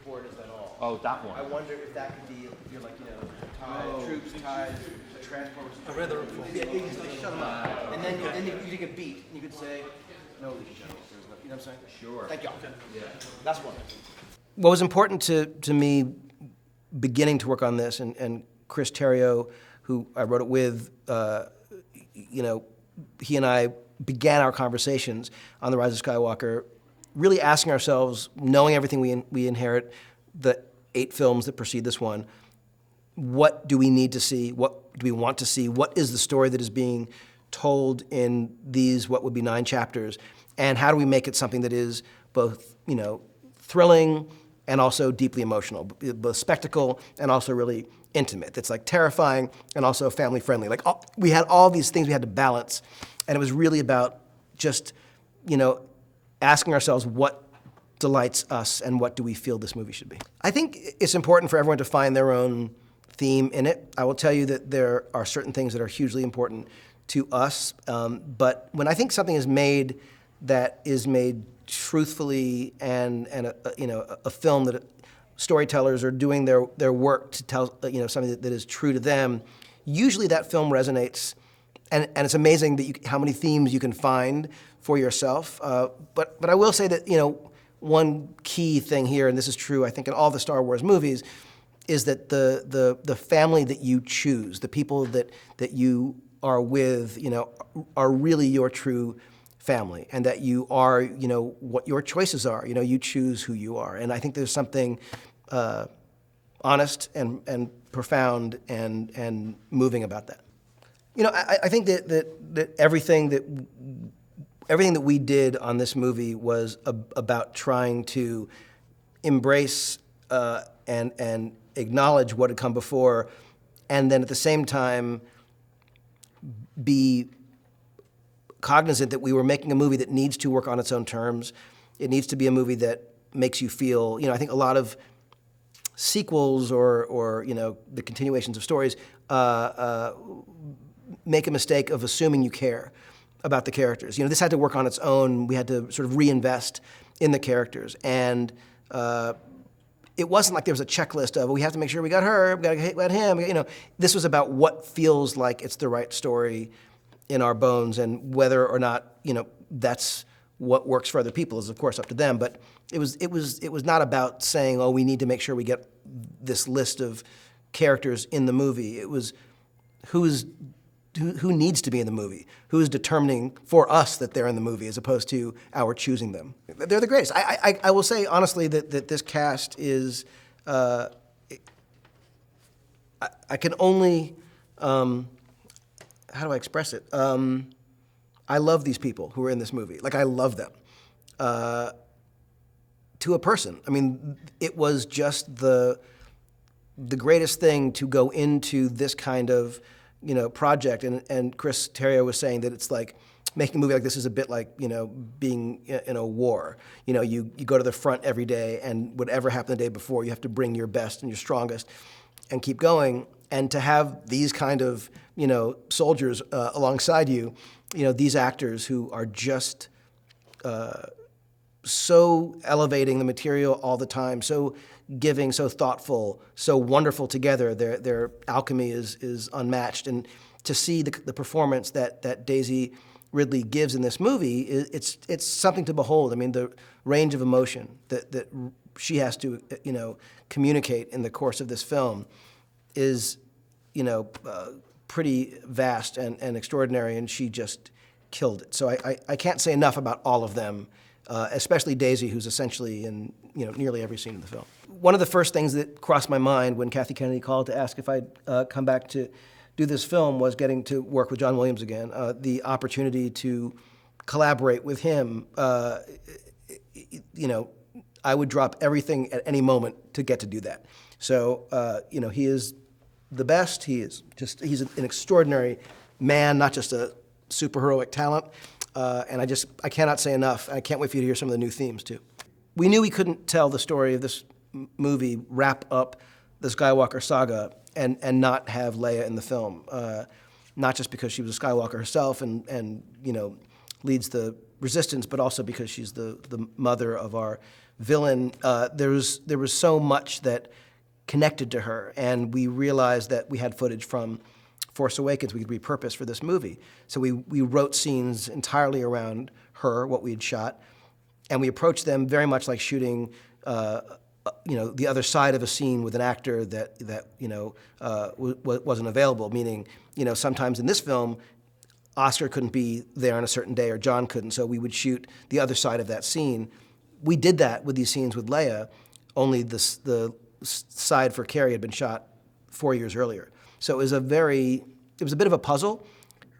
important as that all. Oh, that one. I wonder if that could be, you're like, troops, ties, transports. I read the report. Yeah, you can say, shut them up. And then you take a beat, and you could say, no, there's no, you know what I'm saying? Sure. Thank y'all. Yeah. That's one. What was important to me beginning to work on this, and Chris Terrio, who I wrote it with, he and I began our conversations on The Rise of Skywalker, really asking ourselves, knowing everything we inherit, the 8 films that precede this one, what do we need to see? What do we want to see? What is the story that is being told in these, what would be 9 chapters? And how do we make it something that is both, thrilling and also deeply emotional, both spectacle and also really intimate. That's like terrifying and also family friendly. Like we had all these things we had to balance, and it was really about just, asking ourselves what delights us and what do we feel this movie should be. I think it's important for everyone to find their own theme in it. I will tell you that there are certain things that are hugely important to us, but when I think something is made that is made truthfully and a film that storytellers are doing their work to tell something that is true to them, usually that film resonates, and it's amazing that how many themes you can find for yourself. But I will say that one key thing here, and this is true I think in all the Star Wars movies, is that the family that you choose, the people that you are with, are really your true family, and that you are, what your choices are. You choose who you are, and I think there's something honest and profound and moving about that. I think that everything that we did on this movie was about trying to embrace and acknowledge what had come before, and then at the same time be cognizant that we were making a movie that needs to work on its own terms. It needs to be a movie that makes you feel, I think a lot of sequels or the continuations of stories make a mistake of assuming you care about the characters. This had to work on its own. We had to sort of reinvest in the characters. And it wasn't like there was a checklist of, we have to make sure we got her, we got to get him. This was about what feels like it's the right story in our bones, and whether or not that's what works for other people is of course up to them. But it was not about saying, we need to make sure we get this list of characters in the movie. It was who needs to be in the movie, who is determining for us that they're in the movie, as opposed to our choosing them. They're the greatest. I will say honestly that this cast is. I can only. How do I express it? I love these people who are in this movie. Like, I love them. To a person. I mean, it was just the greatest thing to go into this kind of, project. And Chris Terrio was saying that it's like, making a movie like this is a bit like, being in a war. You go to the front every day, and whatever happened the day before, you have to bring your best and your strongest and keep going. And to have these kind of, soldiers alongside you, these actors who are just so elevating the material all the time, so giving, so thoughtful, so wonderful together. Their alchemy is unmatched. And to see the performance that Daisy Ridley gives in this movie, it's something to behold. I mean, the range of emotion that she has to, communicate in the course of this film is, pretty vast and extraordinary, and she just killed it. So I can't say enough about all of them, especially Daisy, who's essentially in nearly every scene in the film. One of the first things that crossed my mind when Kathy Kennedy called to ask if I'd come back to do this film was getting to work with John Williams again. The opportunity to collaborate with him, I would drop everything at any moment to get to do that. So, he is the best. He's an extraordinary man, not just a superheroic talent. And I cannot say enough. I can't wait for you to hear some of the new themes too. We knew we couldn't tell the story of this movie, wrap up the Skywalker saga, and not have Leia in the film. Not just because she was a Skywalker herself and leads the Resistance, but also because she's the mother of our villain, there was so much that connected to her, and we realized that we had footage from Force Awakens we could repurpose for this movie. So we wrote scenes entirely around her, what we had shot, and we approached them very much like shooting, the other side of a scene with an actor that wasn't available. Meaning, sometimes in this film, Oscar couldn't be there on a certain day, or John couldn't, so we would shoot the other side of that scene. We did that with these scenes with Leia, only the side for Carrie had been shot 4 years earlier. So it was a bit of a puzzle.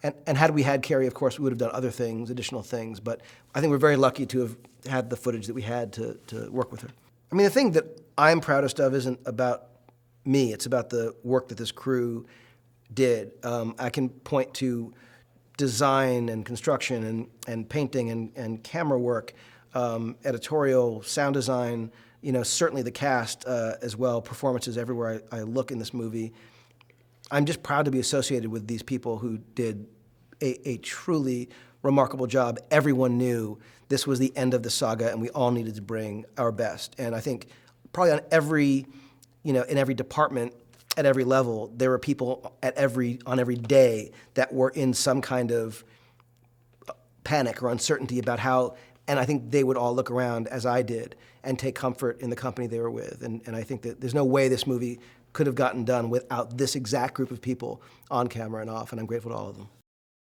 And had we had Carrie, of course, we would have done other things, additional things. But I think we're very lucky to have had the footage that we had to work with her. I mean, the thing that I'm proudest of isn't about me. It's about the work that this crew did. I can point to design and construction and painting and camera work, editorial, sound design, certainly the cast as well, performances everywhere I look in this movie. I'm just proud to be associated with these people who did a truly remarkable job. Everyone knew this was the end of the saga, and we all needed to bring our best. And I think probably on every, in every department, at every level, there were people on every day that were in some kind of panic or uncertainty about how. And I think they would all look around, as I did, and take comfort in the company they were with. And I think that there's no way this movie could have gotten done without this exact group of people on camera and off, and I'm grateful to all of them.